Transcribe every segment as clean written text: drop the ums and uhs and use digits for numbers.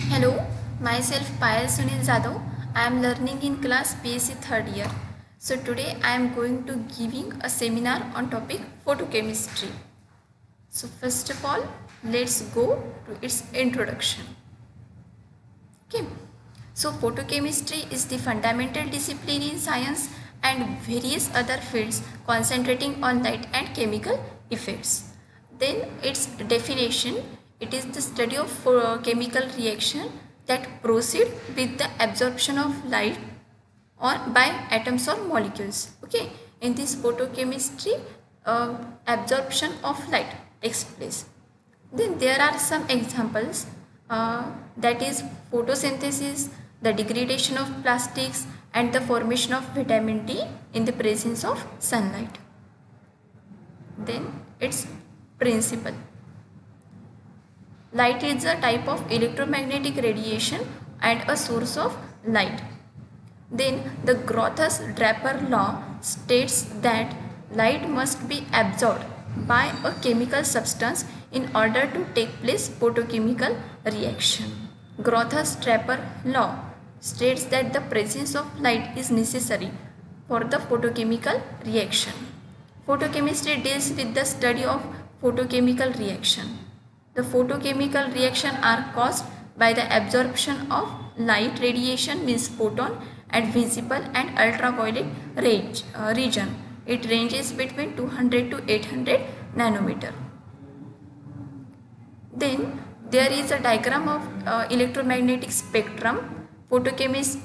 Hello, myself Payal Sunil Jadhav. I am learning in class BSc third year. So today I am going to giving a seminar on topic photochemistry. So first of all, let's go to its introduction. Okay. So photochemistry is the fundamental discipline in science and various other fields concentrating on light and chemical effects. Then its definition, it is the study of chemical reaction that proceed with the absorption of light or by atoms or molecules. Okay, in this photochemistry, absorption of light takes place. Then there are some examples, that is photosynthesis, the degradation of plastics, and the formation of vitamin D in the presence of sunlight. Then its principle. Light is a type of electromagnetic radiation and a source of light. Then the Grotthuss-Draper law states that light must be absorbed by a chemical substance in order to take place photochemical reaction. Grotthuss-Draper law states that the presence of light is necessary for the photochemical reaction. Photochemistry deals with the study of photochemical reaction. The photochemical reaction are caused by the absorption of light radiation, means photon, at visible and ultraviolet region. It ranges between 200 to 800 nanometer. Then there is a diagram of electromagnetic spectrum. Photochemists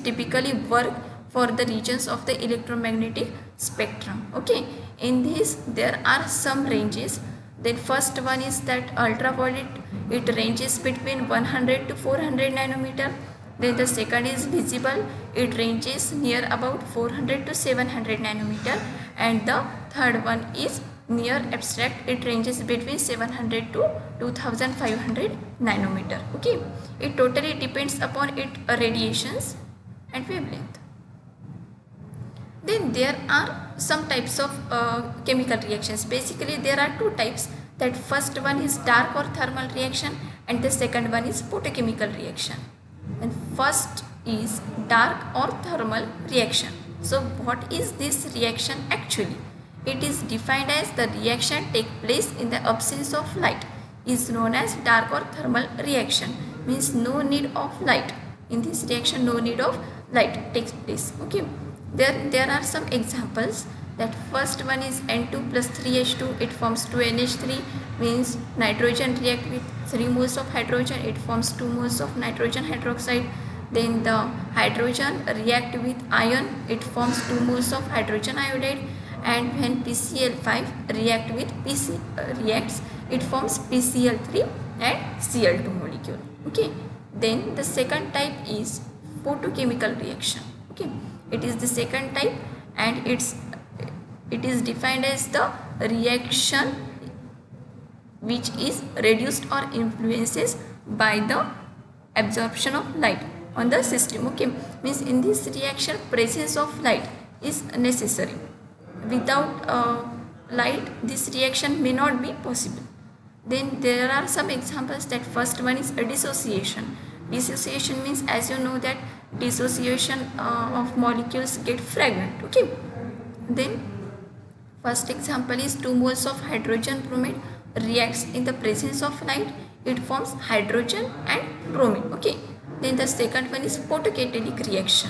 typically work for the regions of the electromagnetic spectrum. Okay, in this there are some ranges. Then first one is that ultraviolet, it ranges between 100 to 400 nanometer. Then the second is visible, it ranges near about 400 to 700 nanometer. And the third one is near abstract, it ranges between 700 to 2500 nanometer. Okay, it totally depends upon its radiations and wavelength. Then there are some types of chemical reactions. Basically there are two types. That first one is dark or thermal reaction and the second one is photochemical reaction. And first is dark or thermal reaction. So what is this reaction actually? It is defined as the reaction take place in the absence of light, is known as dark or thermal reaction. Means no need of light. In this reaction no need of light takes place. Okay. There are some examples. That first one is N2 plus 3H2, it forms 2NH3, means nitrogen react with 3 moles of hydrogen, it forms 2 moles of nitrogen hydroxide. Then the hydrogen react with iron, it forms 2 moles of hydrogen iodide. And when PCl5 react with reacts, it forms PCl3 and Cl2 molecule. Okay. Then the second type is photochemical reaction. Okay. It is the second type and it is defined as the reaction which is reduced or influences by the absorption of light on the system. Okay, means in this reaction presence of light is necessary. Without light this reaction may not be possible. Then there are some examples. That first one is a dissociation. Dissociation means, as you know, that dissociation of molecules get fragment. Okay. Then first example is 2 moles of hydrogen bromide reacts in the presence of light, it forms hydrogen and bromine. Okay. Then the second one is photocatalytic reaction.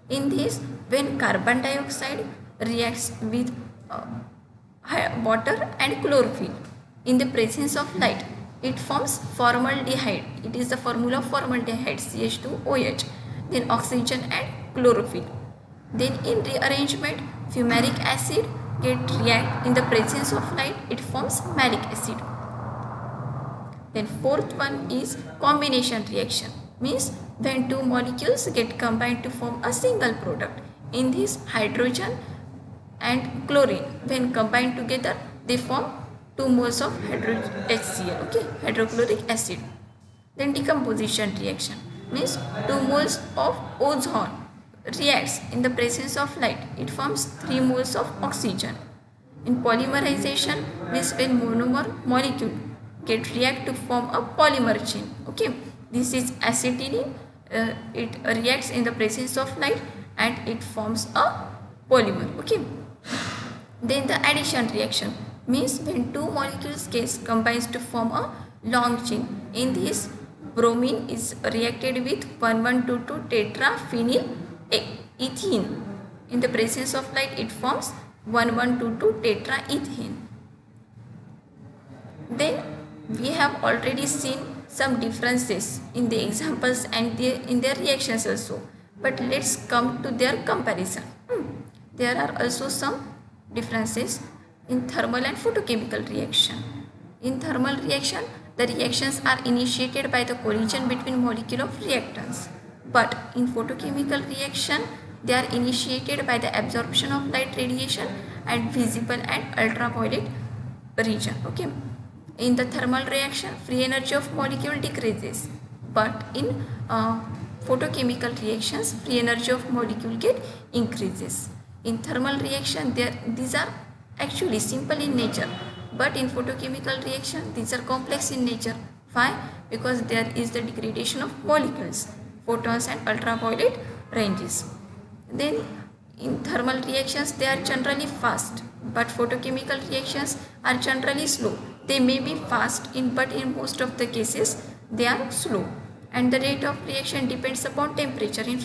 In this, when carbon dioxide reacts with water and chlorophyll in the presence of light, it forms formaldehyde. It is the formula of formaldehyde, CH2OH. Then oxygen and chlorophyll. Then in rearrangement, fumaric acid react in the presence of light, it forms malic acid. Then fourth one is combination reaction, means when two molecules get combined to form a single product. In this, hydrogen and chlorine, when combined together, they form 2 moles of HCl, okay, hydrochloric acid. Then decomposition reaction, means 2 moles of ozone reacts in the presence of light, it forms 3 moles of oxygen. In polymerization, means when monomer molecule get react to form a polymer chain. Okay, this is acetylene. It reacts in the presence of light and it forms a polymer. Okay, then the addition reaction means when two molecules get combines to form a long chain. In this, bromine is reacted with 1122 tetraphenyl ethene. In the presence of light, it forms 1122 tetraethane. Then we have already seen some differences in the examples and in their reactions also. But let's come to their comparison. There are also some differences in thermal and photochemical reaction. In thermal reaction, the reactions are initiated by the collision between molecule of reactants. But in photochemical reaction, they are initiated by the absorption of light radiation and visible and ultraviolet region. Okay. In the thermal reaction, free energy of molecule decreases, but in photochemical reactions, free energy of molecule get increases. In thermal reaction, these are actually simple in nature, but in photochemical reaction, these are complex in nature. Why? Because there is the degradation of molecules, photons and ultraviolet ranges. Then in thermal reactions, they are generally fast, but photochemical reactions are generally slow. They may be fast but in most of the cases they are slow, and the rate of reaction depends upon temperature in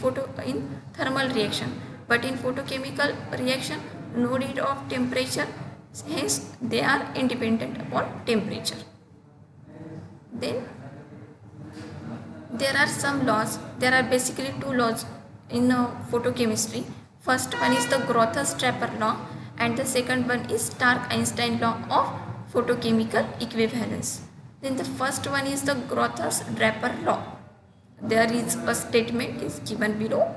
thermal reaction, but in photochemical reaction no need of temperature, hence they are independent upon temperature. Then there are some laws. There are basically two laws in photochemistry. First one is the Grotthuss-Draper law and the second one is Stark-Einstein law of photochemical equivalence. Then the first one is the Grotthuss-Draper law. There is a statement is given below.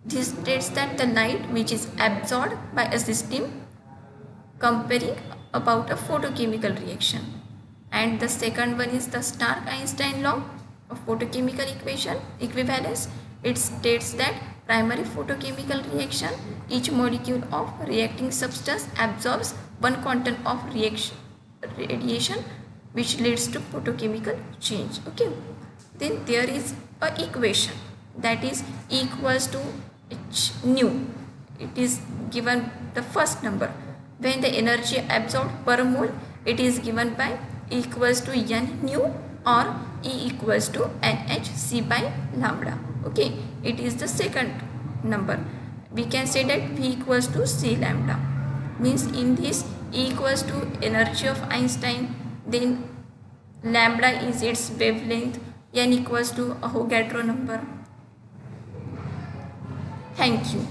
This states that the light which is absorbed by a system comparing about a photochemical reaction. And the second one is the Stark-Einstein law of photochemical equivalence. It states that primary photochemical reaction, each molecule of reacting substance absorbs one quantum of radiation which leads to photochemical change. Okay, then there is a equation that is E equals to H nu. It is given the first number. When the energy absorbed per mole, it is given by E equals to N nu or E equals to NhC by lambda. Okay, it is the second number. We can say that V equals to C lambda. Means in this E equals to energy of Einstein, then lambda is its wavelength, N equals to Avogadro number. Thank you.